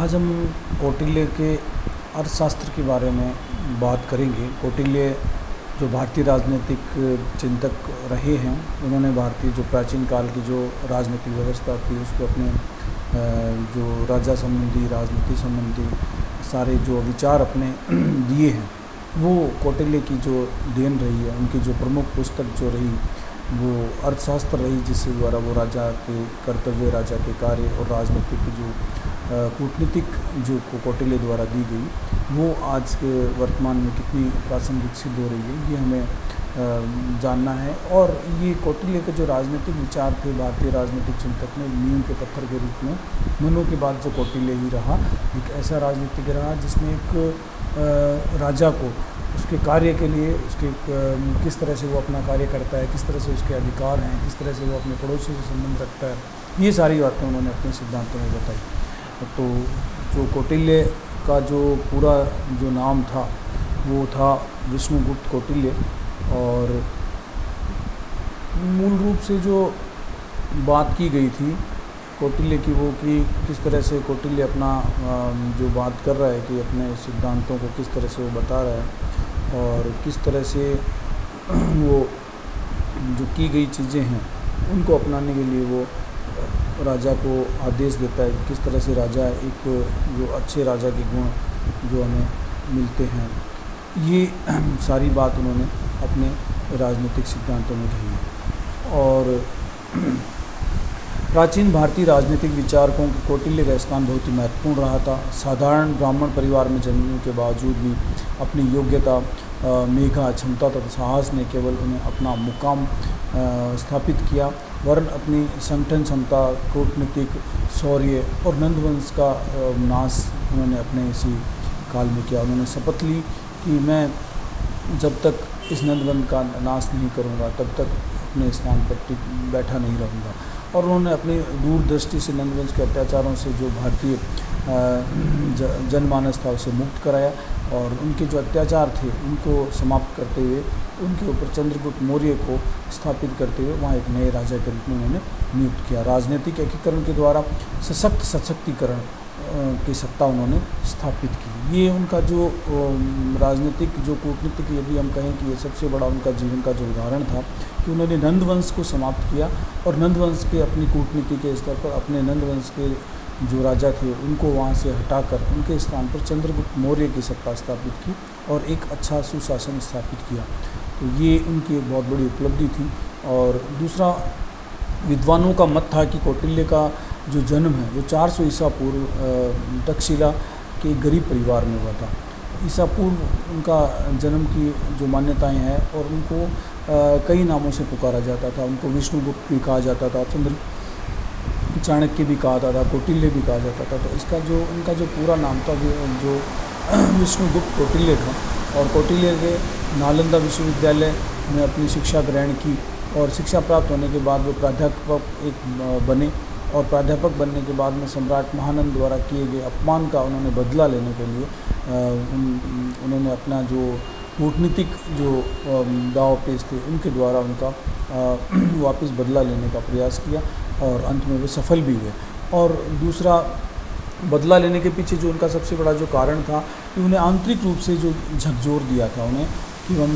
आज हम कौटिल्य के अर्थशास्त्र के बारे में बात करेंगे। कौटिल्य जो भारतीय राजनीतिक चिंतक रहे हैं, उन्होंने भारतीय जो प्राचीन काल की जो राजनीतिक व्यवस्था थी उसको अपने जो राजा संबंधी, राजनीति संबंधी सारे जो विचार अपने दिए हैं, वो कौटिल्य की जो देन रही है। उनकी जो प्रमुख पुस्तक जो रही वो अर्थशास्त्र रही, जिसके द्वारा वो राजा के कर्तव्य, राजा के कार्य और राजनीतिक जो कूटनीतिक जो कौटिल्य द्वारा दी गई, वो आज के वर्तमान में कितनी प्रासंगिक सिद्ध हो रही है, ये हमें जानना है। और ये कौटिल्य के जो राजनीतिक विचार थे, भारतीय राजनीतिक चिंतक में नींव के पत्थर के रूप में मनु के बाद जो कौटिल्य ही रहा, एक ऐसा राजनीतिक रहा जिसने एक राजा को उसके कार्य के लिए, उसके किस तरह से वो अपना कार्य करता है, किस तरह से उसके अधिकार हैं, किस तरह से वो अपने पड़ोसियों से संबंध रखता है, ये सारी बातें उन्होंने अपने सिद्धांतों में बताई। तो जो कौटिल्य का जो पूरा जो नाम था वो था विष्णुगुप्त कौटिल्य। और मूल रूप से जो बात की गई थी कौटिल्य की, वो कि किस तरह से कौटिल्य अपना जो बात कर रहा है कि अपने सिद्धांतों को किस तरह से वो बता रहा है और किस तरह से वो जो की गई चीज़ें हैं उनको अपनाने के लिए वो राजा को आदेश देता है। किस तरह से राजा एक जो अच्छे राजा के गुण जो हमें मिलते हैं, ये सारी बात उन्होंने अपने राजनीतिक सिद्धांतों में कही है। और प्राचीन भारतीय राजनीतिक विचारकों के कौटिल्य का स्थान बहुत ही महत्वपूर्ण रहा था। साधारण ब्राह्मण परिवार में जन्मने के बावजूद भी अपनी योग्यता, मेधा, क्षमता तथा साहस ने केवल उन्हें अपना मुकाम स्थापित किया, वरन अपनी संगठन क्षमता, कूटनीतिक शौर्य और नंदवंश का नाश उन्होंने अपने इसी काल में किया। उन्होंने शपथ ली कि मैं जब तक इस नंदवंश का नाश नहीं करूंगा तब तक अपने स्थान पर बैठा नहीं रहूँगा। और उन्होंने अपनी दूरदृष्टि से नंदवंश के अत्याचारों से जो भारतीय जनमानस था उसे मुक्त कराया और उनके जो अत्याचार थे उनको समाप्त करते हुए उनके ऊपर चंद्रगुप्त मौर्य को स्थापित करते हुए वहाँ एक नए राजा के रूप में उन्होंने नियुक्त किया। राजनीतिक एकीकरण के द्वारा सशक्तिकरण की सत्ता उन्होंने स्थापित की। ये उनका जो राजनीतिक जो कूटनीतिक, यदि हम कहें कि ये सबसे बड़ा उनका जीवन का जो उदाहरण था कि उन्होंने नंदवंश को समाप्त किया और नंदवंश के अपनी कूटनीति के स्तर पर अपने नंदवंश के जो राजा थे उनको वहाँ से हटाकर उनके स्थान पर चंद्रगुप्त मौर्य की सत्ता स्थापित की और एक अच्छा सुशासन स्थापित किया। तो ये उनकी एक बहुत बड़ी उपलब्धि थी। और दूसरा, विद्वानों का मत था कि कौटिल्य का जो जन्म है वो 400 ईसा पूर्व तक्षशिला के गरीब परिवार में हुआ था। ईसा पूर्व उनका जन्म की जो मान्यताएं हैं, और उनको कई नामों से पुकारा जाता था। उनको विष्णुगुप्त भी कहा जाता था, चाणक्य भी कहा जाता था, कौटिल्य भी कहा जाता था। तो इसका जो उनका जो पूरा नाम था जो विष्णुगुप्त कौटिल्य था। और कौटिल्य के नालंदा विश्वविद्यालय में अपनी शिक्षा ग्रहण की और शिक्षा प्राप्त होने के बाद वो प्राध्यापक एक बने और प्राध्यापक बनने के बाद में सम्राट महानंद द्वारा किए गए अपमान का उन्होंने बदला लेने के लिए उन्होंने अपना जो कूटनीतिक जो दाव पेच थे उनके द्वारा उनका वापस बदला लेने का प्रयास किया और अंत में वे सफल भी हुए। और दूसरा, बदला लेने के पीछे जो उनका सबसे बड़ा जो कारण था कि उन्हें आंतरिक रूप से जो झकझोर दिया था उन्हें कि हम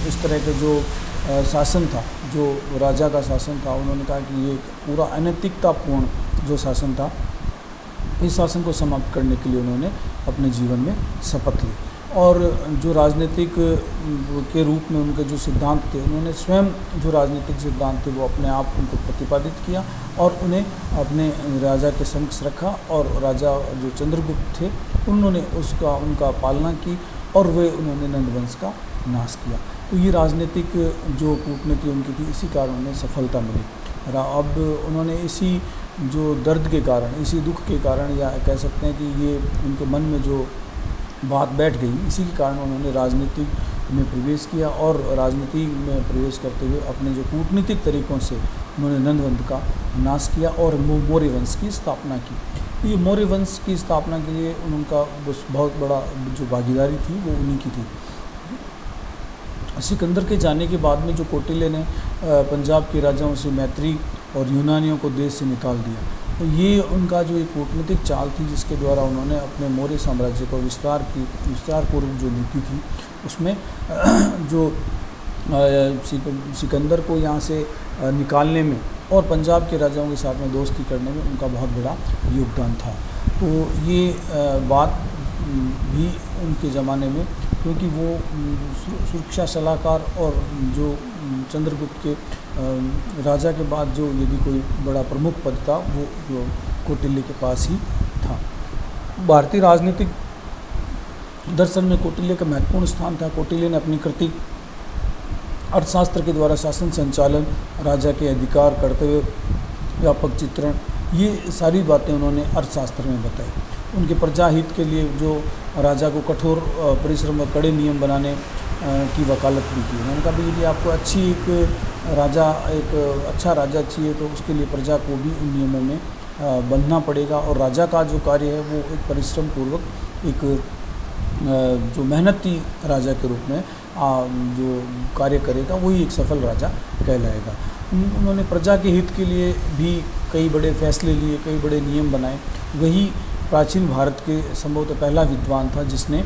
इस तरह के जो शासन था, जो राजा का शासन था, उन्होंने कहा कि ये पूरा अनैतिकतापूर्ण जो शासन था, इस शासन को समाप्त करने के लिए उन्होंने अपने जीवन में शपथ ली। और जो राजनीतिक के रूप में उनके जो सिद्धांत थे, उन्होंने स्वयं जो राजनीतिक सिद्धांत थे वो अपने आप उनको प्रतिपादित किया और उन्हें अपने राजा के समक्ष रखा। और राजा जो चंद्रगुप्त थे उन्होंने उनका पालना की और वे उन्होंने नंदवंश का नाश किया। तो ये राजनीतिक जो कूटनीति उनकी थी, इसी कारण उन्हें सफलता मिली। अब उन्होंने इसी जो दर्द के कारण, इसी दुख के कारण, या कह सकते हैं कि ये उनके मन में जो बात बैठ गई, इसी के कारण उन्होंने राजनीति में प्रवेश किया और राजनीति में प्रवेश करते हुए अपने जो कूटनीतिक तरीक़ों से उन्होंने नंदवंश का नाश किया और मौर्य वंश की स्थापना की। ये मौर्य वंश की स्थापना के लिए उनका बहुत बड़ा जो भागीदारी थी वो उन्हीं की थी। सिकंदर के जाने के बाद में जो कौटिल्य ने पंजाब के राजाओं से मैत्री और यूनानियों को देश से निकाल दिया ये उनका जो एक कूटनीतिक चाल थी जिसके द्वारा उन्होंने अपने मौर्य साम्राज्य को विस्तारपूर्वक जो नीति थी उसमें जो सिकंदर को यहाँ से निकालने में और पंजाब के राजाओं के साथ में दोस्ती करने में उनका बहुत बड़ा योगदान था। तो ये बात भी उनके ज़माने में, क्योंकि वो सुरक्षा सलाहकार और जो चंद्रगुप्त के राजा के बाद जो यदि कोई बड़ा प्रमुख पद था वो जो कौटिल्य के पास ही था। भारतीय राजनीतिक दर्शन में कौटिल्य का महत्वपूर्ण स्थान था। कौटिल्य ने अपनी कृति अर्थशास्त्र के द्वारा शासन संचालन, राजा के अधिकार, कर्तव्य, व्यापक चित्रण, ये सारी बातें उन्होंने अर्थशास्त्र में बताई। उनके प्रजा हित के लिए जो राजा को कठोर परिश्रम और कड़े नियम बनाने की वकालत भी की। उन्होंने कहा भी यदि आपको एक अच्छा राजा चाहिए तो उसके लिए प्रजा को भी उन नियमों में बंधना पड़ेगा, और राजा का जो कार्य है वो एक परिश्रम पूर्वक एक जो मेहनती राजा के रूप में जो कार्य करेगा वही एक सफल राजा कहलाएगा। उन्होंने प्रजा के हित के लिए भी कई बड़े फैसले लिए, कई बड़े नियम बनाए। वही प्राचीन भारत के संभवतः पहला विद्वान था जिसने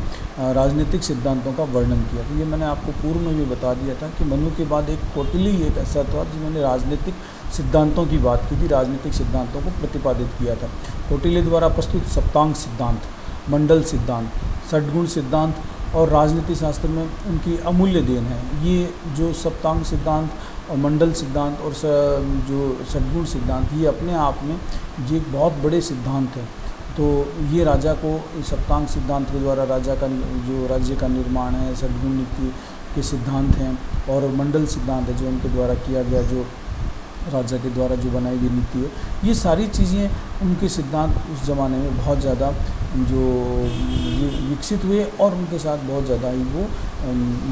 राजनीतिक सिद्धांतों का वर्णन किया। तो ये मैंने आपको पूर्व में भी बता दिया था कि मनु के बाद एक कौटिल्य एक ऐसा था जिन्होंने राजनीतिक सिद्धांतों की बात की थी, राजनीतिक सिद्धांतों को प्रतिपादित किया था। कौटिल्य द्वारा प्रस्तुत सप्तांग सिद्धांत, मंडल सिद्धांत, षड्गुण सिद्धांत और राजनीति शास्त्र में उनकी अमूल्य देन है। ये जो सप्तांग सिद्धांत और मंडल सिद्धांत और जो षड्गुण सिद्धांत, ये अपने आप में ये एक बहुत बड़े सिद्धांत हैं। तो ये राजा को सप्तांग सिद्धांत के द्वारा राजा का जो राज्य का निर्माण है, षड्गुण नीति के सिद्धांत हैं, और मंडल सिद्धांत है जो उनके द्वारा किया गया, जो राजा के द्वारा जो बनाई गई नीति है, ये सारी चीज़ें उनके सिद्धांत उस ज़माने में बहुत ज़्यादा जो विकसित हुए और उनके साथ बहुत ज़्यादा ही वो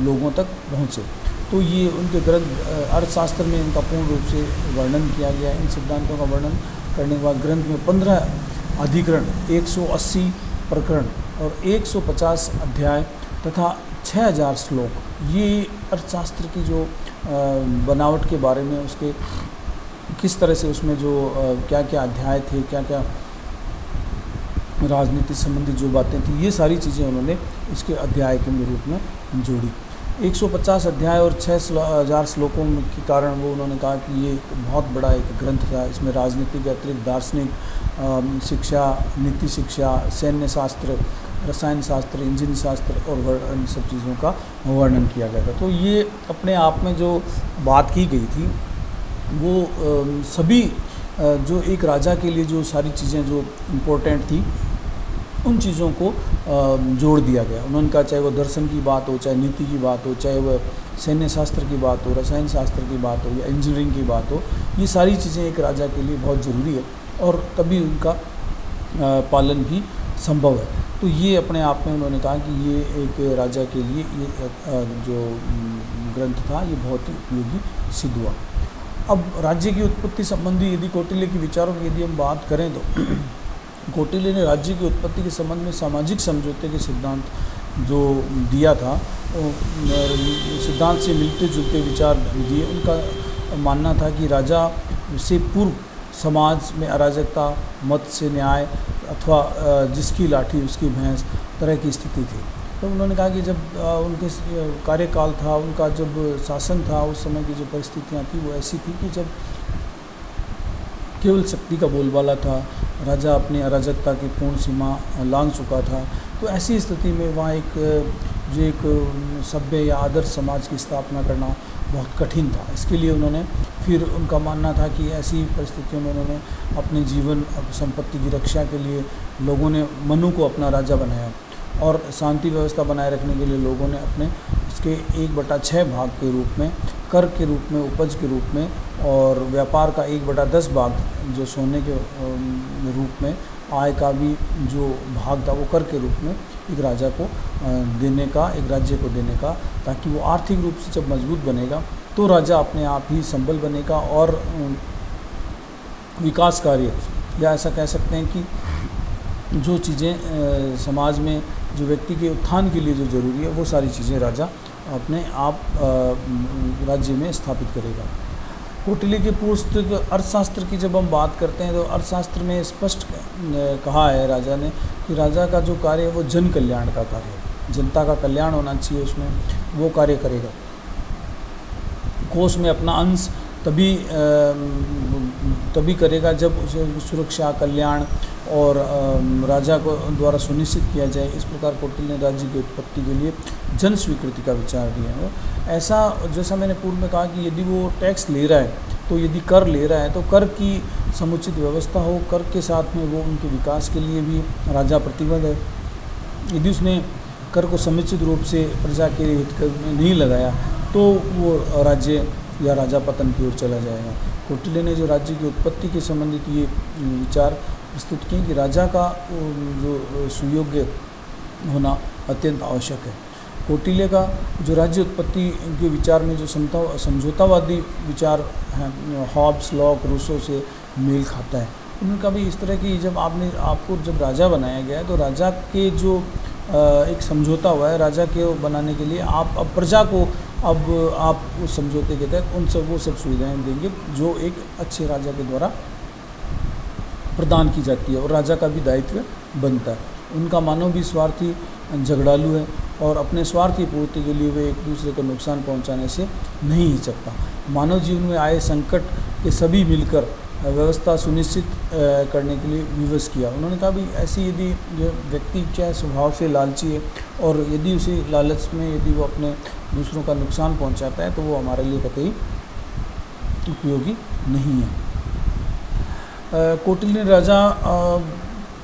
लोगों तक पहुँचे। तो ये उनके ग्रंथ अर्थशास्त्र में इनका पूर्ण रूप से वर्णन किया गया। इन सिद्धांतों का वर्णन करने के बाद ग्रंथ में 15 अधिकरण, 180 प्रकरण और 150 अध्याय तथा 6000 श्लोक, ये अर्थशास्त्र की जो बनावट के बारे में, उसके किस तरह से उसमें जो क्या क्या अध्याय थे, क्या क्या राजनीति संबंधी जो बातें थी, ये सारी चीज़ें उन्होंने इसके अध्याय के रूप में जोड़ी। 150 अध्याय और 6000 श्लोकों के कारण वो उन्होंने कहा कि ये बहुत बड़ा एक ग्रंथ था। इसमें राजनीति के अतिरिक्त दार्शनिक शिक्षा, नीति शिक्षा, सैन्य शास्त्र, रसायन शास्त्र, इंजीनियरिंग शास्त्र और इन सब चीज़ों का वर्णन किया गया था। तो ये अपने आप में जो बात की गई थी वो सभी जो एक राजा के लिए जो सारी चीज़ें जो इम्पोर्टेंट थी उन चीज़ों को जोड़ दिया गया। उन्होंने कहा चाहे वो दर्शन की बात हो, चाहे नीति की बात हो, चाहे वह सैन्य शास्त्र की बात हो, रसायन शास्त्र की बात हो या इंजीनियरिंग की बात हो, ये सारी चीज़ें एक राजा के लिए बहुत ज़रूरी है और तभी उनका पालन भी संभव है। तो ये अपने आप में उन्होंने कहा कि ये एक राजा के लिए ये जो ग्रंथ था ये बहुत ही उपयोगी सिद्ध हुआ। अब राज्य की उत्पत्ति संबंधी यदि कौटिल्य के विचारों की यदि हम बात करें तो कौटिल्य ने राज्य की उत्पत्ति के संबंध में सामाजिक समझौते के सिद्धांत जो दिया था, सिद्धांत से मिलते जुलते विचार दिए। उनका मानना था कि राजा से पूर्व समाज में अराजकता, मत से न्याय अथवा जिसकी लाठी उसकी भैंस तरह की स्थिति थी। तो उन्होंने कहा कि जब उनके कार्यकाल था, उनका जब शासन था, उस समय की जो परिस्थितियाँ थी वो ऐसी थी कि जब केवल शक्ति का बोलबाला था, राजा अपनी अराजकता की पूर्ण सीमा लांघ चुका था। तो ऐसी स्थिति में वहाँ एक सभ्य या आदर्श समाज की स्थापना करना बहुत कठिन था। इसके लिए उन्होंने फिर उनका मानना था कि ऐसी परिस्थितियों में उन्होंने अपने जीवन संपत्ति की रक्षा के लिए लोगों ने मनु को अपना राजा बनाया और शांति व्यवस्था बनाए रखने के लिए लोगों ने अपने इसके 1/6 भाग के रूप में, कर के रूप में, उपज के रूप में और व्यापार का 1/10 भाग जो सोने के रूप में, आय का भी जो भाग था वो कर के रूप में एक राजा को देने का, एक राज्य को देने का, ताकि वो आर्थिक रूप से जब मजबूत बनेगा तो राजा अपने आप ही संबल बनेगा और विकास कार्य, या ऐसा कह सकते हैं कि जो चीज़ें समाज में जो व्यक्ति के उत्थान के लिए जो ज़रूरी है वो सारी चीज़ें राजा अपने आप राज्य में स्थापित करेगा। कौटिल्य की पुस्तक अर्थशास्त्र की जब हम बात करते हैं तो अर्थशास्त्र में स्पष्ट कहा है राजा ने कि राजा का जो कार्य है वो जन कल्याण का कार्य है, जनता का कल्याण होना चाहिए, उसमें वो कार्य करेगा। कोष में अपना अंश तभी करेगा जब उसे सुरक्षा, कल्याण और राजा को द्वारा सुनिश्चित किया जाए। इस प्रकार कौटिल्य ने राज्य की उत्पत्ति के लिए जन स्वीकृति का विचार दिया है। ऐसा जैसा मैंने पूर्व में कहा कि यदि वो टैक्स ले रहा है, तो यदि कर ले रहा है तो कर की समुचित व्यवस्था हो, कर के साथ में वो उनके विकास के लिए भी राजा प्रतिबद्ध है। यदि उसने कर को समुचित रूप से प्रजा के हित में नहीं लगाया तो वो राज्य या राजा पतन की ओर चला जाएगा। कौटिल्य ने जो राज्य की उत्पत्ति के संबंधित ये विचार प्रस्तुत किए कि राजा का जो सुयोग्य होना अत्यंत आवश्यक है। कौटिल्य का जो राज्य उत्पत्ति के विचार में जो समझौतावादी विचार है, हॉब्स, लॉक, रूसो से मेल खाता है। उनका भी इस तरह की जब आपको जब राजा बनाया गया है तो राजा के जो एक समझौता हुआ है, राजा के बनाने के लिए आप अब प्रजा को अब आप उस समझौते के तहत वो सब सुविधाएं देंगे जो एक अच्छे राजा के द्वारा प्रदान की जाती है और राजा का भी दायित्व बनता है। उनका मानव भी स्वार्थी, झगड़ालू है और अपने स्वार्थी पूर्ति के लिए वे एक दूसरे को नुकसान पहुंचाने से नहीं हिचकता। मानव जीवन में आए संकट के सभी मिलकर व्यवस्था सुनिश्चित करने के लिए विवश किया। उन्होंने कहा भी ऐसी यदि जो व्यक्ति चाहे स्वभाव से लालची है और यदि उसी लालच में यदि वो अपने दूसरों का नुकसान पहुंचाता है तो वो हमारे लिए कतई उपयोगी नहीं है। कौटिल्य ने राजा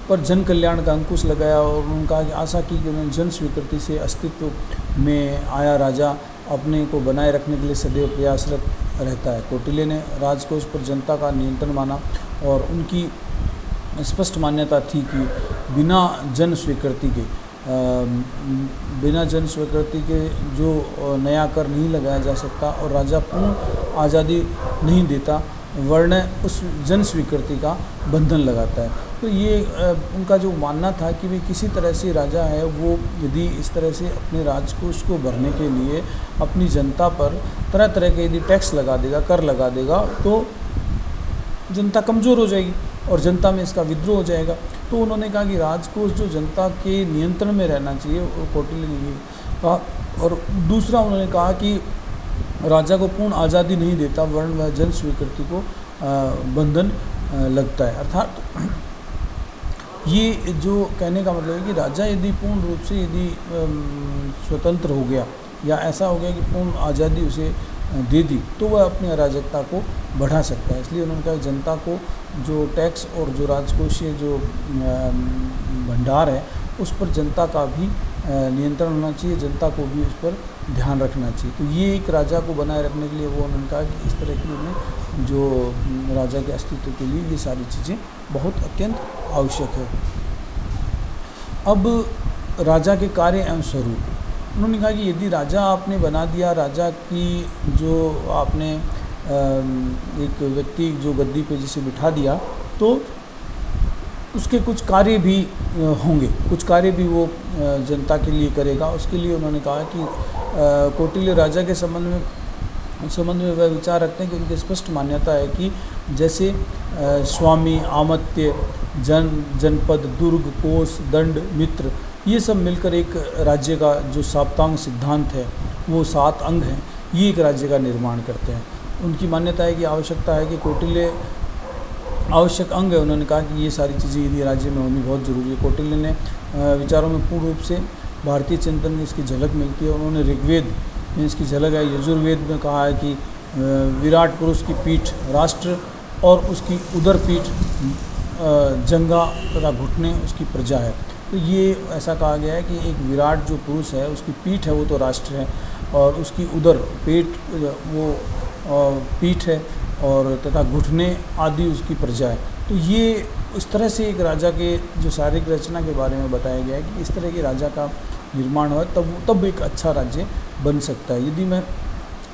पर जन कल्याण का अंकुश लगाया और उन्होंने कहा कि आशा की कि उन्हें जन स्वीकृति से अस्तित्व में आया राजा अपने को बनाए रखने के लिए सदैव प्रयासरत रहता है। कौटिल्य ने राजकोष पर जनता का नियंत्रण माना और उनकी स्पष्ट मान्यता थी कि बिना जन स्वीकृति के जो नया कर नहीं लगाया जा सकता और राजा पूर्ण आज़ादी नहीं देता वर्ण उस जन स्वीकृति का बंधन लगाता है। तो ये उनका जो मानना था कि भाई किसी तरह से राजा है वो यदि इस तरह से अपने राजकोष को भरने के लिए अपनी जनता पर तरह तरह के यदि टैक्स लगा देगा, कर लगा देगा तो जनता कमज़ोर हो जाएगी और जनता में इसका विद्रोह हो जाएगा। तो उन्होंने कहा कि राजकोष जो जनता के नियंत्रण में रहना चाहिए, और कौटिल्य ने ये कहा। और दूसरा उन्होंने कहा कि राजा को पूर्ण आज़ादी नहीं देता, वर्ण व जन स्वीकृति को बंधन लगता है। अर्थात ये जो कहने का मतलब है कि राजा यदि पूर्ण रूप से यदि स्वतंत्र हो गया या ऐसा हो गया कि पूर्ण आज़ादी उसे दे दी तो वह अपनी अराजकता को बढ़ा सकता है। इसलिए उन्होंने कहा जनता को जो टैक्स और जो राजकोषीय जो भंडार है उस पर जनता का भी नियंत्रण होना चाहिए, जनता को भी उस पर ध्यान रखना चाहिए। तो ये एक राजा को बनाए रखने के लिए वो उन्होंने कहा कि इस तरह की उन्हें जो राजा के अस्तित्व के लिए ये सारी चीज़ें बहुत अत्यंत आवश्यक है। अब राजा के कार्य एवं स्वरूप, उन्होंने कहा कि यदि राजा आपने बना दिया, राजा की जो आपने एक व्यक्ति जो गद्दी पे जिसे बिठा दिया तो उसके कुछ कार्य भी होंगे, कुछ कार्य भी वो जनता के लिए करेगा। उसके लिए उन्होंने कहा कि कौटिल्य राजा के संबंध में वह विचार रखते हैं कि उनकी स्पष्ट मान्यता है कि जैसे स्वामी, आमत्य, जनपद, दुर्ग, कोष, दंड, मित्र, ये सब मिलकर एक राज्य का जो साप्तांग सिद्धांत है वो 7 अंग हैं, ये एक राज्य का निर्माण करते हैं। उनकी मान्यता है कि आवश्यकता है कि कौटिल्य आवश्यक अंग है। उन्होंने कहा कि ये सारी चीज़ें यदि राज्य में होनी बहुत ज़रूरी है। कौटिल्य ने विचारों में पूर्ण रूप से भारतीय चिंतन में इसकी झलक मिलती है। उन्होंने ऋग्वेद में इसकी झलक है, यजुर्वेद में कहा है कि विराट पुरुष की पीठ राष्ट्र और उसकी उदर पीठ जंगा तथा घुटने उसकी प्रजा है। तो ये ऐसा कहा गया है कि एक विराट जो पुरुष है उसकी पीठ है वो तो राष्ट्र है और उसकी उदर पेट वो पीठ है और तथा घुटने आदि उसकी प्रजा है। तो ये इस तरह से एक राजा के जो शारीरिक रचना के बारे में बताया गया है कि इस तरह के राजा का निर्माण हो तब एक अच्छा राज्य बन सकता है। यदि मैं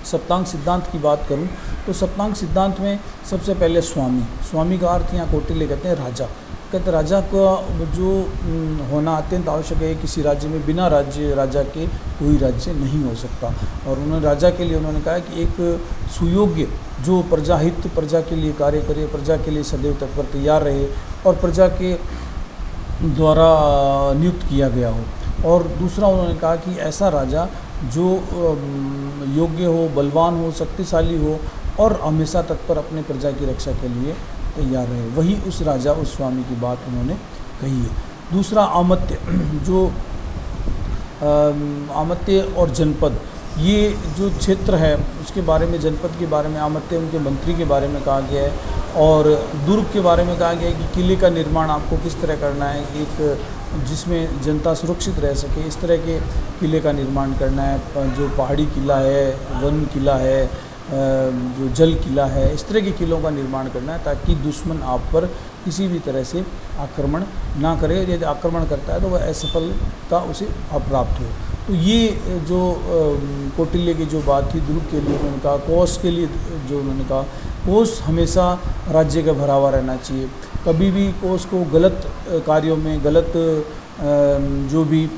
सप्तांग सिद्धांत की बात करूं तो सप्तांग सिद्धांत में सबसे पहले स्वामी का अर्थ यहाँ कौटिल्य कहते हैं राजा। कहते राजा का जो होना अत्यंत आवश्यक है। किसी राज्य में बिना राजा के कोई राज्य नहीं हो सकता। और उन्होंने राजा के लिए उन्होंने कहा कि एक सुयोग्य जो प्रजाहित, प्रजा के लिए कार्य करे, प्रजा के लिए सदैव तत्पर तैयार रहे और प्रजा के द्वारा नियुक्त किया गया हो। और दूसरा उन्होंने कहा कि ऐसा राजा जो योग्य हो, बलवान हो, शक्तिशाली हो और हमेशा तत्पर अपने प्रजा की रक्षा के लिए तैयार रहे, वही उस राजा, उस स्वामी की बात उन्होंने कही है। दूसरा आमत्य, जो आमत्य और जनपद, ये जो क्षेत्र है उसके बारे में, जनपद के बारे में, आमत्य उनके मंत्री के बारे में कहा गया है। और दुर्ग के बारे में कहा गया है कि किले का निर्माण आपको किस तरह करना है, एक जिसमें जनता सुरक्षित रह सके, इस तरह के किले का निर्माण करना है। जो पहाड़ी किला है, वन किला है, जो जल किला है, इस तरह के किलों का निर्माण करना है ताकि दुश्मन आप पर किसी भी तरह से आक्रमण ना करे। यदि आक्रमण करता है तो वह असफलता उसे अप्राप्त हो। तो ये जो कौटिल्य की जो बात थी, दुर्ग के लिए उन्होंने कहा, कोष के लिए जो उन्होंने कहा, कोष हमेशा राज्य का भरा हुआ रहना चाहिए। कभी भी कोष को गलत कार्यों में, गलत जो भी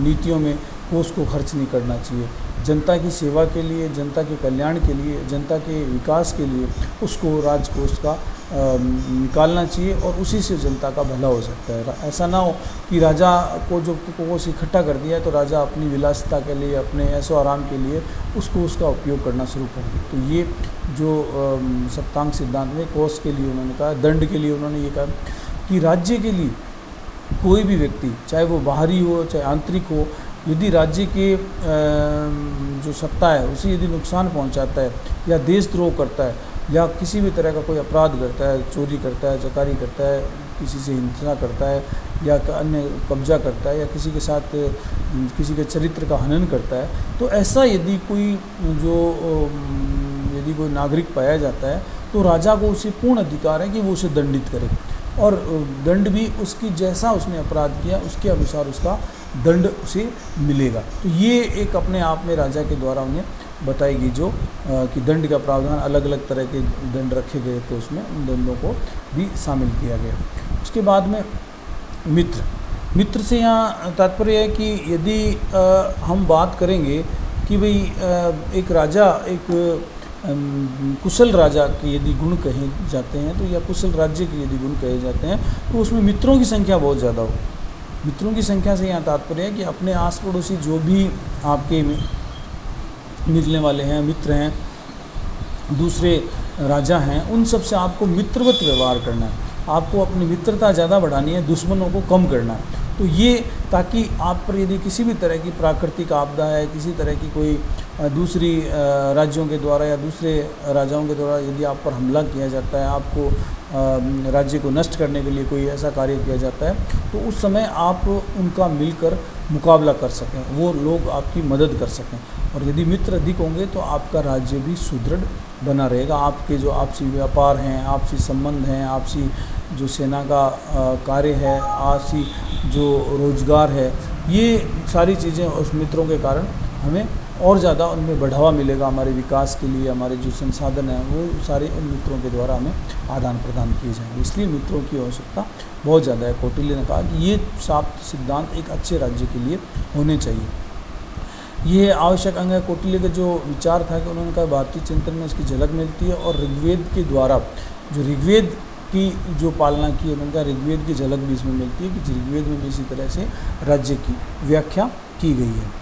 नीतियों में कोष को खर्च नहीं करना चाहिए। जनता की सेवा के लिए, जनता के कल्याण के लिए, जनता के विकास के लिए उसको राजकोष का निकालना चाहिए और उसी से जनता का भला हो सकता है। ऐसा ना हो कि राजा को जो कोष इकट्ठा कर दिया है तो राजा अपनी विलासिता के लिए, अपने ऐशो आराम के लिए उसको उसका उपयोग करना शुरू कर दे। तो ये जो सप्तांग सिद्धांत में कोष के लिए उन्होंने कहा, दंड के लिए उन्होंने ये कहा कि राज्य के लिए कोई भी व्यक्ति, चाहे वो बाहरी हो चाहे आंतरिक हो, यदि राज्य के जो सत्ता है उसे यदि नुकसान पहुंचाता है या देशद्रोह करता है या किसी भी तरह का कोई अपराध करता है, चोरी करता है, चकारी करता है, किसी से हिंसा करता है या अन्य कब्जा करता है या किसी के साथ किसी के चरित्र का हनन करता है, तो ऐसा यदि कोई नागरिक पाया जाता है तो राजा को उसे पूर्ण अधिकार है कि वो उसे दंडित करे और दंड भी उसकी, जैसा उसने अपराध किया उसके अनुसार उसका दंड उसे मिलेगा। तो ये एक अपने आप में राजा के द्वारा उन्हें बताई गई जो कि दंड का प्रावधान, अलग अलग तरह के दंड रखे गए थे, उसमें उन दंडों को भी शामिल किया गया। उसके बाद में मित्र से यहाँ तात्पर्य है कि यदि हम बात करेंगे कि भाई एक राजा, एक कुशल राजा के यदि गुण कहे जाते हैं तो, या कुशल राज्य के यदि गुण कहे जाते हैं तो उसमें मित्रों की संख्या बहुत ज़्यादा हो। मित्रों की संख्या से यहाँ तात्पर्य है कि अपने आस पड़ोसी जो भी आपके मिलने वाले हैं, मित्र हैं, दूसरे राजा हैं, उन सब से आपको मित्रवत व्यवहार करना है। आपको अपनी मित्रता ज़्यादा बढ़ानी है, दुश्मनों को कम करना है। तो ये ताकि आप पर यदि किसी भी तरह की प्राकृतिक आपदा है, किसी तरह की कोई दूसरी राज्यों के द्वारा या दूसरे राजाओं के द्वारा यदि आप पर हमला किया जाता है, आपको राज्य को नष्ट करने के लिए कोई ऐसा कार्य किया जाता है, तो उस समय आप उनका मिलकर मुकाबला कर सकें, वो लोग आपकी मदद कर सकें। और यदि मित्र अधिक होंगे तो आपका राज्य भी सुदृढ़ बना रहेगा। आपके जो आपसी व्यापार हैं, आपसी संबंध हैं, आपसी जो सेना का कार्य है, आपसी जो रोजगार है, ये सारी चीज़ें उस मित्रों के कारण हमें और ज़्यादा उनमें बढ़ावा मिलेगा। हमारे विकास के लिए हमारे जो संसाधन हैं वो सारे उन मित्रों के द्वारा हमें आदान प्रदान किए जाएंगे। इसलिए मित्रों की आवश्यकता बहुत ज़्यादा है। कौटिल्य ने कहा कि ये सात सिद्धांत एक अच्छे राज्य के लिए होने चाहिए। ये आवश्यक अंग है। कौटिल्य का जो विचार था कि उन्होंने कहा भारतीय चिंतन में इसकी झलक मिलती है और ऋग्वेद के द्वारा जो ऋग्वेद की जो पालना की, उन्होंने कहा ऋग्वेद की झलक भी इसमें मिलती है कि ऋग्वेद में भी इसी तरह से राज्य की व्याख्या की गई है।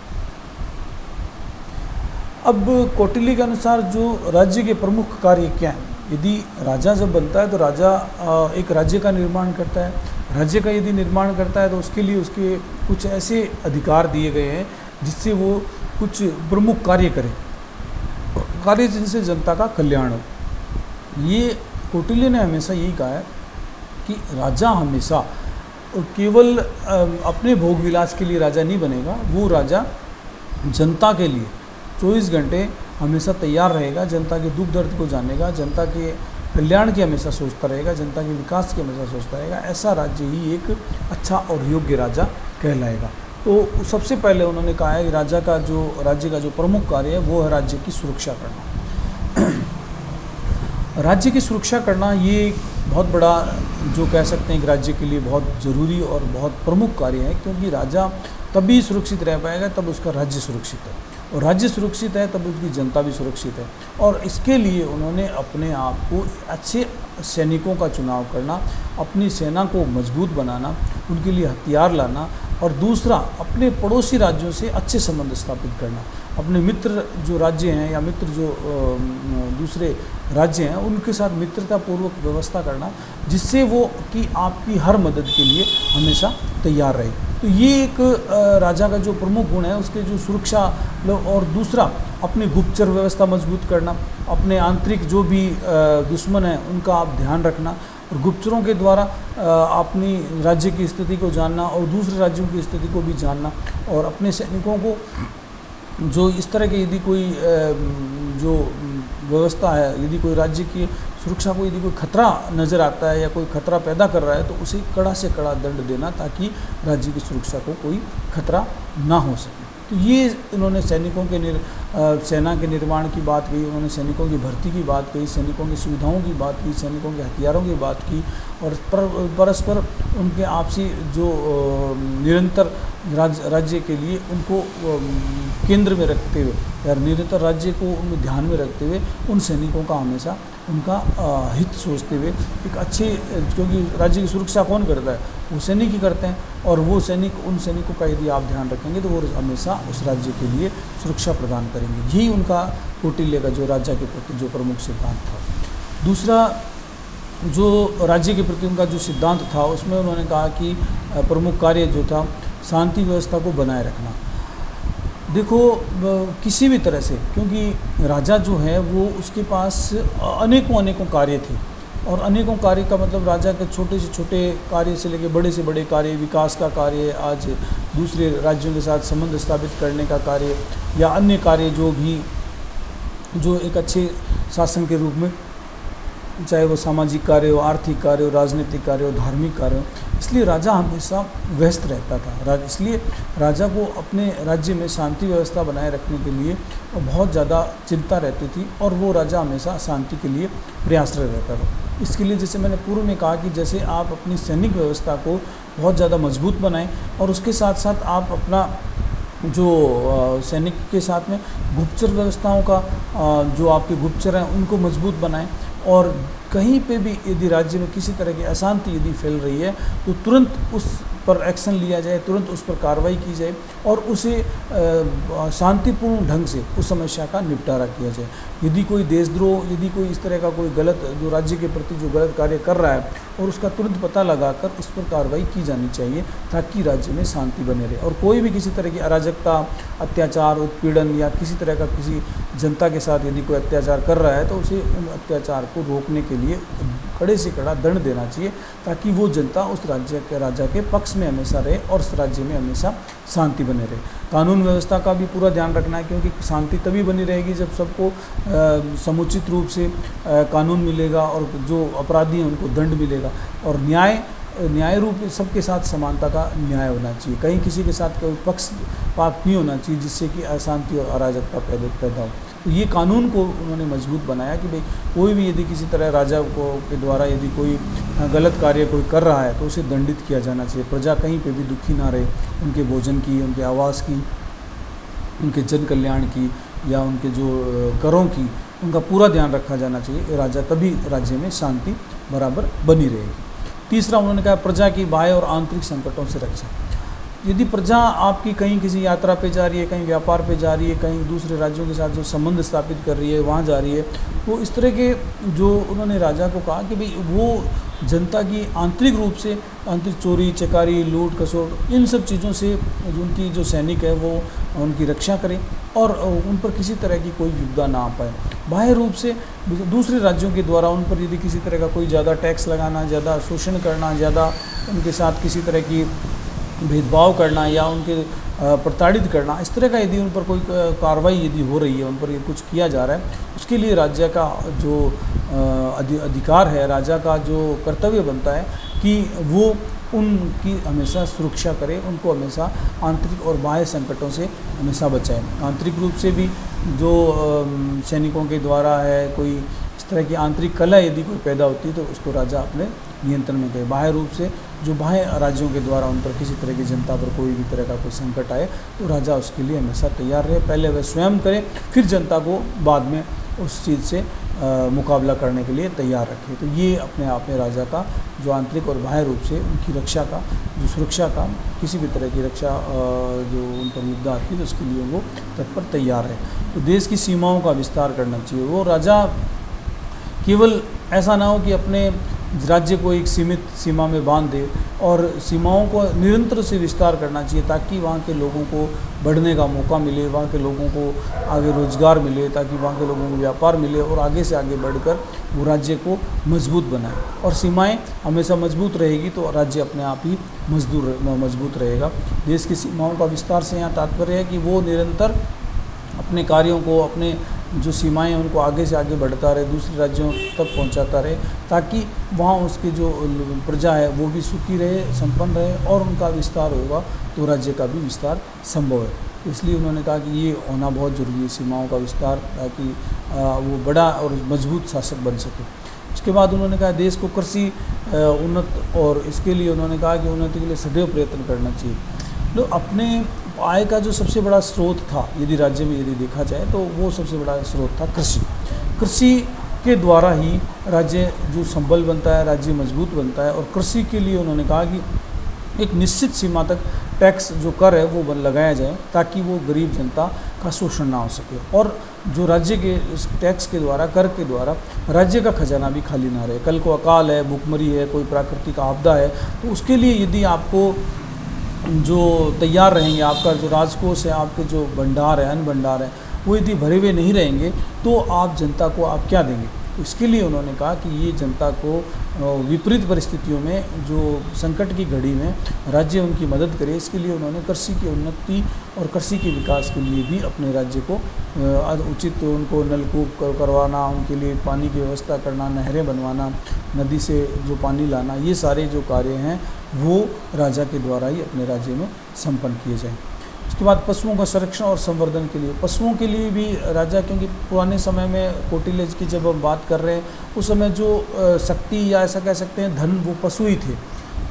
अब कौटिल्य के अनुसार जो राज्य के प्रमुख कार्य क्या हैं, यदि राजा जब बनता है तो राजा एक राज्य का निर्माण करता है। राज्य का यदि निर्माण करता है तो उसके लिए उसके कुछ ऐसे अधिकार दिए गए हैं जिससे वो कुछ प्रमुख कार्य करे, कार्य जिनसे जनता का कल्याण हो। ये कौटिल्य ने हमेशा यही कहा है कि राजा हमेशा केवल अपने भोग विलास के लिए राजा नहीं बनेगा, वो राजा जनता के लिए 24 घंटे हमेशा तैयार रहेगा, जनता के दुख दर्द को जानेगा, जनता के कल्याण की हमेशा सोचता रहेगा, जनता के विकास की हमेशा सोचता रहेगा। ऐसा राज्य ही एक अच्छा और योग्य राजा कहलाएगा। तो सबसे पहले उन्होंने कहा है कि राज्य का जो प्रमुख कार्य है वो है राज्य की सुरक्षा करना। राज्य की सुरक्षा करना ये एक बहुत बड़ा, जो कह सकते हैं, एक राज्य के लिए बहुत ज़रूरी और बहुत प्रमुख कार्य है, क्योंकि राजा तभी सुरक्षित रह पाएगा तब उसका राज्य सुरक्षित है, और राज्य सुरक्षित है तब उसकी जनता भी सुरक्षित है। और इसके लिए उन्होंने अपने आप को अच्छे सैनिकों का चुनाव करना, अपनी सेना को मजबूत बनाना, उनके लिए हथियार लाना, और दूसरा अपने पड़ोसी राज्यों से अच्छे संबंध स्थापित करना, अपने मित्र जो राज्य हैं या मित्र जो दूसरे राज्य हैं उनके साथ मित्रतापूर्वक व्यवस्था करना, जिससे वो कि आपकी हर मदद के लिए हमेशा तैयार रहे। तो ये एक राजा का जो प्रमुख गुण है, उसके जो सुरक्षा। और दूसरा अपनी गुप्तचर व्यवस्था मजबूत करना, अपने आंतरिक जो भी दुश्मन हैं उनका आप ध्यान रखना, और गुप्तचरों के द्वारा अपनी राज्य की स्थिति को जानना और दूसरे राज्यों की स्थिति को भी जानना, और अपने सैनिकों को जो इस तरह के यदि कोई जो व्यवस्था है, यदि कोई राज्य की सुरक्षा को यदि कोई खतरा नज़र आता है या कोई खतरा पैदा कर रहा है, तो उसे कड़ा से कड़ा दंड देना, ताकि राज्य की सुरक्षा को कोई खतरा ना हो सके। तो ये इन्होंने सैनिकों के सेना के निर्माण की बात कही, उन्होंने सैनिकों की भर्ती की बात कही, सैनिकों की सुविधाओं की बात की, सैनिकों के हथियारों की बात की, और परस्पर उनके आपसी जो निरंतर राज्य के लिए उनको केंद्र में रखते हुए या निरंतर राज्य को उनमें ध्यान में रखते हुए उन सैनिकों का हमेशा उनका हित सोचते हुए एक अच्छे, क्योंकि राज्य की सुरक्षा कौन करता है, वो सैनिक ही करते हैं, और वो सैनिक, उन सैनिकों का यदि आप ध्यान रखेंगे तो वो हमेशा उस राज्य के लिए सुरक्षा प्रदान करेंगे। यही उनका कौटिल्य का जो राज्य के प्रति जो प्रमुख सिद्धांत था। दूसरा जो राज्य के प्रति उनका जो सिद्धांत था, उसमें उन्होंने कहा कि प्रमुख कार्य जो था शांति व्यवस्था को बनाए रखना। देखो किसी भी तरह से, क्योंकि राजा जो है वो उसके पास अनेकों कार्य थे, और अनेकों कार्य का मतलब राजा के छोटे से छोटे कार्य से लेकर बड़े से बड़े कार्य, विकास का कार्य, आज दूसरे राज्यों के साथ संबंध स्थापित करने का कार्य, या अन्य कार्य जो एक अच्छे शासन के रूप में, चाहे वो सामाजिक कार्य हो, आर्थिक कार्य हो, राजनीतिक कार्य हो, धार्मिक कार्य हो, इसलिए राजा हमेशा व्यस्त रहता था। इसलिए राजा को अपने राज्य में शांति व्यवस्था बनाए रखने के लिए बहुत ज़्यादा चिंता रहती थी, और वो राजा हमेशा शांति के लिए प्रयासरत रहता था। इसके लिए जैसे मैंने पूर्व में कहा कि जैसे आप अपनी सैनिक व्यवस्था को बहुत ज़्यादा मजबूत बनाएं, और उसके साथ साथ आप अपना जो सैनिक के साथ में गुप्तचर व्यवस्थाओं का जो आपके गुप्तचर हैं उनको मजबूत बनाएं, और कहीं पे भी यदि राज्य में किसी तरह की अशांति यदि फैल रही है तो तुरंत उस पर एक्शन लिया जाए, तुरंत उस पर कार्रवाई की जाए, और उसे शांतिपूर्ण ढंग से उस समस्या का निपटारा किया जाए। यदि कोई देशद्रोह, यदि कोई इस तरह का कोई गलत, जो राज्य के प्रति जो गलत कार्य कर रहा है, और उसका तुरंत पता लगाकर उस पर कार्रवाई की जानी चाहिए, ताकि राज्य में शांति बने रहे। और कोई भी किसी तरह की अराजकता, अत्याचार, उत्पीड़न या किसी तरह का किसी जनता के साथ यदि कोई अत्याचार कर रहा है, तो उसे उन अत्याचार को रोकने के लिए कड़े से कड़ा दंड देना चाहिए, ताकि वो जनता उस राजा के पक्ष में हमेशा रहे और उस राज्य में हमेशा शांति बने रहे। कानून व्यवस्था का भी पूरा ध्यान रखना है, क्योंकि शांति तभी बनी रहेगी जब सबको समुचित रूप से कानून मिलेगा, और जो अपराधी हैं उनको दंड मिलेगा, और न्याय रूप सबके साथ समानता का न्याय होना चाहिए। कहीं किसी के साथ कोई पक्षपात नहीं होना चाहिए, जिससे कि अशांति और अराजकता पैदा हो। तो ये कानून को उन्होंने मजबूत बनाया कि भाई कोई भी यदि किसी तरह राजा को के द्वारा यदि कोई गलत कार्य कोई कर रहा है तो उसे दंडित किया जाना चाहिए। प्रजा कहीं पे भी दुखी ना रहे, उनके भोजन की, उनके आवास की, उनके जन कल्याण की, या उनके जो करों की, उनका पूरा ध्यान रखा जाना चाहिए राजा, तभी राज्य में शांति बराबर बनी रहेगी। तीसरा उन्होंने कहा प्रजा की बाह्य और आंतरिक संकटों से रक्षा। यदि प्रजा आपकी कहीं किसी यात्रा पे जा रही है, कहीं व्यापार पे जा रही है, कहीं दूसरे राज्यों के साथ जो संबंध स्थापित कर रही है वहाँ जा रही है, तो इस तरह के जो उन्होंने राजा को कहा कि भाई वो जनता की आंतरिक रूप से आंतरिक चोरी चकारी लूट खसोट इन सब चीज़ों से उनकी जो सैनिक है वो उनकी रक्षा करें, और उन पर किसी तरह की कोई विपदा ना आ पाए। बाह्य रूप से दूसरे राज्यों के द्वारा उन पर यदि किसी तरह का कोई ज़्यादा टैक्स लगाना, ज़्यादा शोषण करना, ज़्यादा उनके साथ किसी तरह की भेदभाव करना या उनके प्रताड़ित करना, इस तरह का यदि उन पर कोई कार्रवाई यदि हो रही है, उन पर ये कुछ किया जा रहा है, उसके लिए राज्य का जो अधिकार है, राजा का जो कर्तव्य बनता है कि वो उनकी हमेशा सुरक्षा करे, उनको हमेशा आंतरिक और बाह्य संकटों से हमेशा बचाए। आंतरिक रूप से भी जो सैनिकों के द्वारा है कोई इस तरह की आंतरिक कलह यदि कोई पैदा होती है तो उसको राजा अपने नियंत्रण में करे। बाह्य रूप से जो बाह्य राज्यों के द्वारा उन पर किसी तरह की जनता पर कोई भी तरह का कोई संकट आए तो राजा उसके लिए हमेशा तैयार रहे। पहले वह स्वयं करे, फिर जनता को बाद में उस चीज़ से मुकाबला करने के लिए तैयार रखे। तो ये अपने आप में राजा का जो आंतरिक और बाह्य रूप से उनकी रक्षा का, जो सुरक्षा का, किसी भी तरह की रक्षा जो उन पर युद्ध आती है तो उसके लिए वो तत्पर तैयार है। तो देश की सीमाओं का विस्तार करना चाहिए। वो राजा केवल ऐसा ना हो कि अपने राज्य को एक सीमित सीमा में बांध दे, और सीमाओं को निरंतर से विस्तार करना चाहिए ताकि वहाँ के लोगों को बढ़ने का मौका मिले, वहाँ के लोगों को आगे रोजगार मिले, ताकि वहाँ के लोगों को व्यापार मिले और आगे से आगे बढ़कर वो राज्य को मजबूत बनाए। और सीमाएं हमेशा मजबूत रहेगी तो राज्य अपने आप ही मजबूत रहेगा। देश की सीमाओं का विस्तार से यहाँ तात्पर्य है कि वो निरंतर अपने कार्यों को, अपने जो सीमाएं उनको आगे से आगे बढ़ता रहे, दूसरे राज्यों तक पहुंचाता रहे, ताकि वहाँ उसकी जो प्रजा है वो भी सुखी रहे, संपन्न रहे, और उनका विस्तार होगा तो राज्य का भी विस्तार संभव है। इसलिए उन्होंने कहा कि ये होना बहुत ज़रूरी है, सीमाओं का विस्तार, ताकि वो बड़ा और मजबूत शासक बन सके। उसके बाद उन्होंने कहा देश को कृषि उन्नत, और इसके लिए उन्होंने कहा कि उन्नति के लिए सदैव प्रयत्न करना चाहिए। तो अपने आय का जो सबसे बड़ा स्रोत था यदि राज्य में यदि देखा जाए तो वो सबसे बड़ा स्रोत था कृषि। कृषि के द्वारा ही राज्य जो संबल बनता है, राज्य मजबूत बनता है। और कृषि के लिए उन्होंने कहा कि एक निश्चित सीमा तक टैक्स जो कर है वो लगाया जाए ताकि वो गरीब जनता का शोषण ना हो सके, और जो राज्य के इस टैक्स के द्वारा, कर के द्वारा राज्य का खजाना भी खाली ना रहे। कल को अकाल है, भूखमरी है, कोई प्राकृतिक आपदा है, तो उसके लिए यदि आपको जो तैयार रहेंगे, आपका जो राजकोष है, आपके जो भंडार है, अन्न भंडार है, वो यदि भरे हुए नहीं रहेंगे तो आप जनता को आप क्या देंगे। तो इसके लिए उन्होंने कहा कि ये जनता को विपरीत परिस्थितियों में, जो संकट की घड़ी में राज्य उनकी मदद करे, इसके लिए उन्होंने कृषि की उन्नति और कृषि के विकास के लिए भी अपने राज्य को उचित उनको नलकूप करवाना, उनके लिए पानी की व्यवस्था करना, नहरें बनवाना, नदी से जो पानी लाना, ये सारे जो कार्य हैं वो राजा के द्वारा ही अपने राज्य में संपन्न किए जाएँ। उसके बाद पशुओं का संरक्षण और संवर्धन के लिए, पशुओं के लिए भी राजा, क्योंकि पुराने समय में कौटिल्य की जब हम बात कर रहे हैं उस समय जो शक्ति या ऐसा कह सकते हैं धन, वो पशु ही थे।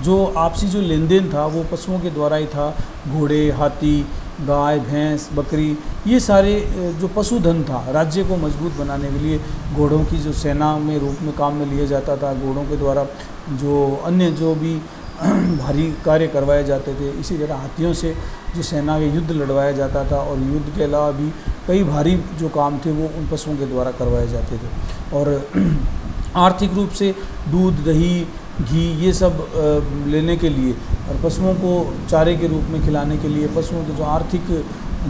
जो आपसी जो लेन देन था वो पशुओं के द्वारा ही था। घोड़े, हाथी, गाय, भैंस, बकरी, ये सारे जो पशुधन था राज्य को मजबूत बनाने के लिए घोड़ों की जो सेना में रूप में काम में लिया जाता था, घोड़ों के द्वारा जो अन्य जो भी भारी कार्य करवाए जाते थे। इसी तरह हाथियों से जो सेना के युद्ध लड़वाया जाता था, और युद्ध के अलावा भी कई भारी जो काम थे वो उन पशुओं के द्वारा करवाए जाते थे। और आर्थिक रूप से दूध, दही, घी, ये सब लेने के लिए और पशुओं को चारे के रूप में खिलाने के लिए पशुओं के जो आर्थिक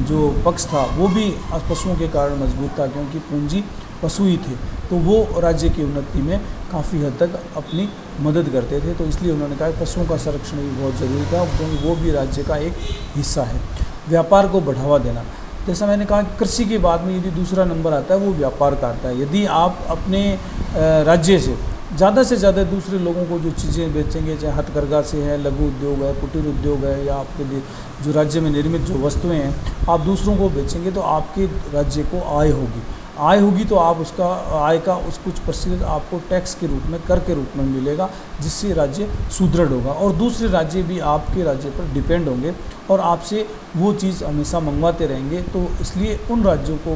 जो पक्ष था वो भी पशुओं के कारण मजबूत था, क्योंकि पूंजी पशु ही थे। तो वो राज्य की उन्नति में काफ़ी हद तक अपनी मदद करते थे। तो इसलिए उन्होंने कहा पशुओं का संरक्षण भी बहुत ज़रूरी था, क्योंकि वो भी राज्य का एक हिस्सा है। व्यापार को बढ़ावा देना, जैसा मैंने कहा कृषि के बाद में यदि दूसरा नंबर आता है वो व्यापार का आता है। यदि आप अपने राज्य से ज़्यादा से दूसरे लोगों को जो चीज़ें बेचेंगे, चाहे हथकरघा से है, लघु उद्योग है, कुटीर उद्योग है, या आपके जो राज्य में निर्मित जो वस्तुएं हैं आप दूसरों को बेचेंगे तो आपके राज्य को आय होगी तो आप उसका आय का कुछ प्रतिशत आपको टैक्स के रूप में, कर के रूप में मिलेगा, जिससे राज्य सुदृढ़ होगा। और दूसरे राज्य भी आपके राज्य पर डिपेंड होंगे और आपसे वो चीज़ हमेशा मंगवाते रहेंगे। तो इसलिए उन राज्यों को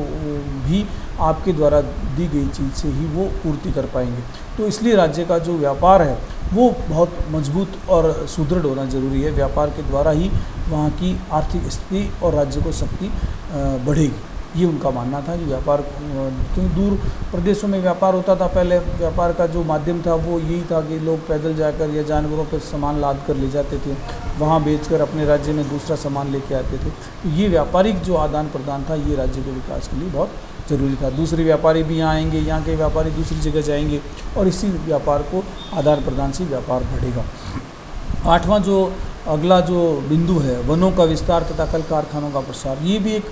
भी आपके द्वारा दी गई चीज़ से ही वो पूर्ति कर पाएंगे। तो इसलिए राज्य का जो व्यापार है वो बहुत मजबूत और सुदृढ़ होना जरूरी है। व्यापार के द्वारा ही वहाँ की आर्थिक स्थिति और राज्य को शक्ति बढ़ेगी, ये उनका मानना था। कि व्यापार, क्योंकि दूर प्रदेशों में व्यापार होता था, पहले व्यापार का जो माध्यम था वो यही था कि लोग पैदल जाकर या जानवरों पर सामान लाद कर ले जाते थे, वहाँ बेचकर अपने राज्य में दूसरा सामान लेके आते थे। तो ये व्यापारिक जो आदान प्रदान था ये राज्य के विकास के लिए बहुत ज़रूरी था। दूसरे व्यापारी भी यहाँ आएंगे, यहाँ के व्यापारी दूसरी जगह जाएंगे और इसी व्यापार को आदान प्रदान से व्यापार बढ़ेगा। आठवां जो अगला जो बिंदु है, वनों का विस्तार तथा कल कारखानों का प्रसार। ये भी एक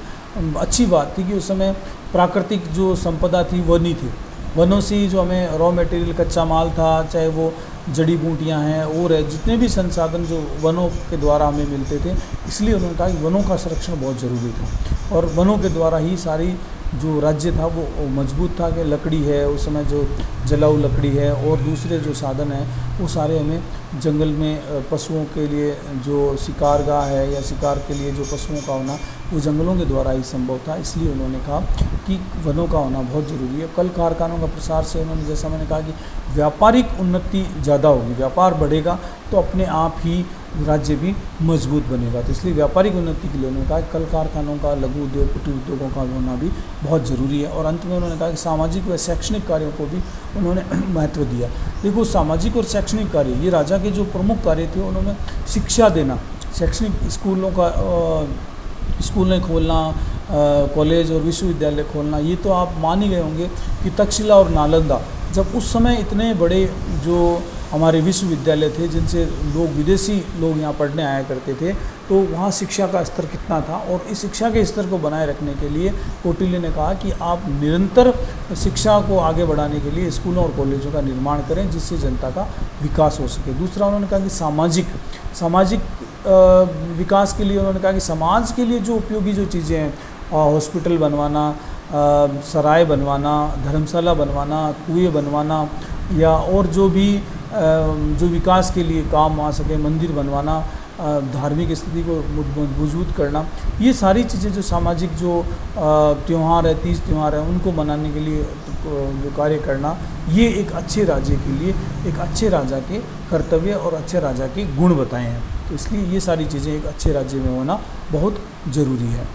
अच्छी बात थी कि उस समय प्राकृतिक जो संपदा थी वन ही थी। वनों से ही जो हमें रॉ मटेरियल, कच्चा माल था, चाहे वो जड़ी बूटियाँ हैं और है, जितने भी संसाधन जो वनों के द्वारा हमें मिलते थे, इसलिए उन्होंने कहा कि वनों का संरक्षण बहुत ज़रूरी था। और वनों के द्वारा ही सारी जो राज्य था वो मजबूत था कि लकड़ी है, उस समय जो जलाऊ लकड़ी है और दूसरे जो साधन हैं वो सारे हमें जंगल में पशुओं के लिए जो शिकारगाह है या शिकार के लिए जो पशुओं का होना वो जंगलों के द्वारा ही संभव था। इसलिए उन्होंने कहा कि वनों का होना बहुत ज़रूरी है। कल कारखानों का प्रसार से उन्होंने, जैसा मैंने कहा कि व्यापारिक उन्नति ज़्यादा होगी, व्यापार बढ़ेगा तो अपने आप ही राज्य भी मजबूत बनेगा। तो इसलिए व्यापारिक उन्नति के लिए उन्होंने कहा कि कल कारखानों का, लघु उद्योग, कुटीर उद्योगों का होना भी बहुत ज़रूरी है। और अंत में उन्होंने कहा कि सामाजिक व शैक्षणिक कार्यों को भी उन्होंने महत्व दिया। देखो, सामाजिक और शैक्षणिक कार्य, ये राजा के जो प्रमुख कार्य थे, उन्होंने शिक्षा देना, शैक्षणिक स्कूलों का स्कूलें खोलना, कॉलेज और विश्वविद्यालय खोलना। ये तो आप मान ही गए होंगे कि तक्षशिला और नालंदा, जब उस समय इतने बड़े जो हमारे विश्वविद्यालय थे जिनसे लोग, विदेशी लोग यहाँ पढ़ने आया करते थे, तो वहाँ शिक्षा का स्तर कितना था। और इस शिक्षा के स्तर को बनाए रखने के लिए कौटिल्य ने कहा कि आप निरंतर शिक्षा को आगे बढ़ाने के लिए स्कूलों और कॉलेजों का निर्माण करें जिससे जनता का विकास हो सके। दूसरा उन्होंने कहा कि सामाजिक विकास के लिए उन्होंने कहा कि समाज के लिए जो उपयोगी जो चीज़ें हैं, हॉस्पिटल बनवाना, सराय बनवाना, धर्मशाला बनवाना, कुएं बनवाना, या और जो भी जो विकास के लिए काम आ सके, मंदिर बनवाना, धार्मिक स्थिति को मजबूत करना, ये सारी चीज़ें जो सामाजिक जो त्यौहार है, तीज त्यौहार है, उनको मनाने के लिए जो कार्य करना, ये एक अच्छे राज्य के लिए, एक अच्छे राजा के कर्तव्य और अच्छे राजा के गुण बताए हैं। तो इसलिए ये सारी चीज़ें एक अच्छे राज्य में होना बहुत ज़रूरी है।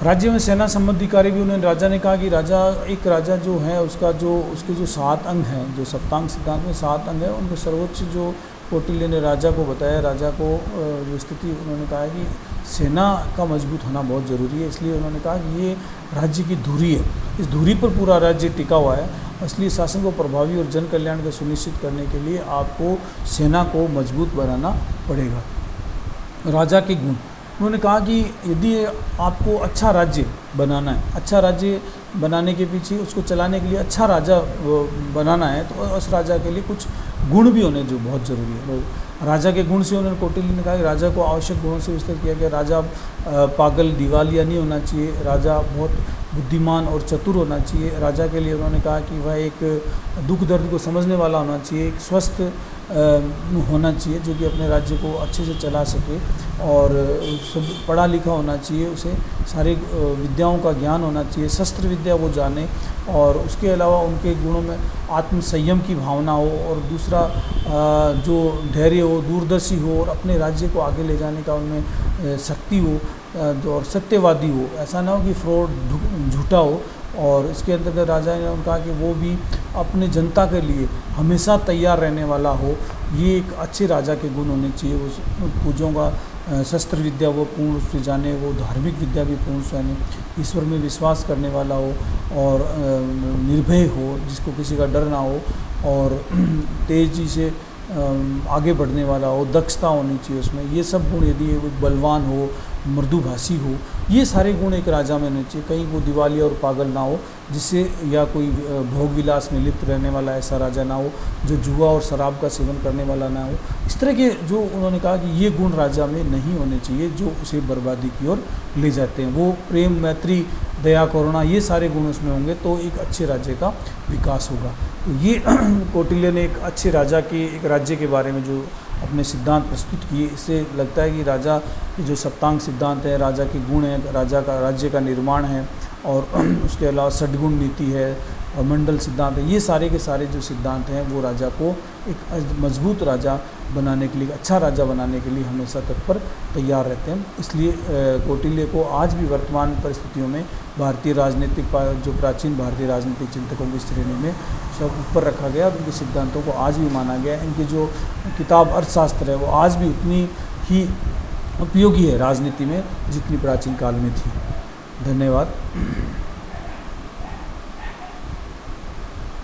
राज्य में सेना संबंधी कार्य भी उन्होंने, राजा ने कहा कि एक राजा जो है उसके जो 7 अंग हैं, जो सप्तांग सिद्धांत में 7 अंग हैं, उनको सर्वोच्च जो कौटिल्य ने राजा को बताया, राजा को जो स्थिति उन्होंने कहा है कि सेना का मजबूत होना बहुत ज़रूरी है। इसलिए उन्होंने कहा कि ये राज्य की धुरी है, इस धुरी पर पूरा राज्य टिका हुआ है। इसलिए शासन को प्रभावी और जन कल्याण को सुनिश्चित करने के लिए आपको सेना को मजबूत बनाना पड़ेगा। राजा के गुण, उन्होंने कहा कि यदि आपको अच्छा राज्य बनाना है, अच्छा राज्य बनाने के पीछे उसको चलाने के लिए अच्छा राजा बनाना है, तो उस राजा के लिए कुछ गुण भी होने जो बहुत ज़रूरी है। राजा के गुण से उन्होंने कौटिल्य ने कहा कि राजा को आवश्यक गुणों से विस्तृत किया गया। राजा पागल दिवालिया नहीं होना चाहिए, राजा बहुत बुद्धिमान और चतुर होना चाहिए। राजा के लिए उन्होंने कहा कि वह एक दुख दर्द को समझने वाला होना चाहिए, एक स्वस्थ होना चाहिए जो कि अपने राज्य को अच्छे से चला सके, और सब पढ़ा लिखा होना चाहिए, उसे सारी विद्याओं का ज्ञान होना चाहिए, शस्त्र विद्या वो जाने, और उसके अलावा उनके गुणों में आत्म संयम की भावना हो, और दूसरा जो धैर्य हो, दूरदर्शी हो, और अपने राज्य को आगे ले जाने का उनमें शक्ति हो, और सत्यवादी हो, ऐसा ना हो कि फ्रॉड झूठा हो। और इसके अंतर्गत राजा ने कहा कि वो भी अपने जनता के लिए हमेशा तैयार रहने वाला हो, ये एक अच्छे राजा के गुण होने चाहिए। वो पूजों का शस्त्र विद्या वो पूर्ण रूप से जाने, वो धार्मिक विद्या भी पूर्ण से जाने, ईश्वर में विश्वास करने वाला हो, और निर्भय हो, जिसको किसी का डर ना हो, और तेजी से आगे बढ़ने वाला हो, दक्षता होनी चाहिए उसमें। ये सब गुण, यदि वो बलवान हो, मृदुभाषी हो, ये सारे गुण एक राजा में होने चाहिए। कहीं वो दिवालिया और पागल ना हो, जिससे या कोई भोग विलास में लिप्त रहने वाला ऐसा राजा ना हो, जो जुआ और शराब का सेवन करने वाला ना हो। इस तरह के जो उन्होंने कहा कि ये गुण राजा में नहीं होने चाहिए जो उसे बर्बादी की ओर ले जाते हैं। वो प्रेम, मैत्री, दया, करुणा, ये सारे गुण उसमें होंगे तो एक अच्छे राज्य का विकास होगा। तो ये कौटिल्य ने एक अच्छे राजा के, एक राज्य के बारे में जो अपने सिद्धांत प्रस्तुत किए, इससे लगता है कि राजा के जो सप्तांग सिद्धांत है, राजा के गुण हैं, राज्य का निर्माण है, और उसके अलावा षड्गुण नीति है, और मंडल सिद्धांत है, ये सारे के सारे जो सिद्धांत हैं वो राजा को एक मजबूत राजा बनाने के लिए, अच्छा राजा बनाने के लिए हमेशा तत्पर तैयार रहते हैं। इसलिए कौटिल्य को आज भी वर्तमान परिस्थितियों में भारतीय राजनीतिक, जो प्राचीन भारतीय राजनीतिक चिंतकों की श्रेणी में सब ऊपर रखा गया, और उनके सिद्धांतों को आज भी माना गया। इनकी जो किताब अर्थशास्त्र है वो आज भी उतनी ही उपयोगी है राजनीति में जितनी प्राचीन काल में थी। धन्यवाद।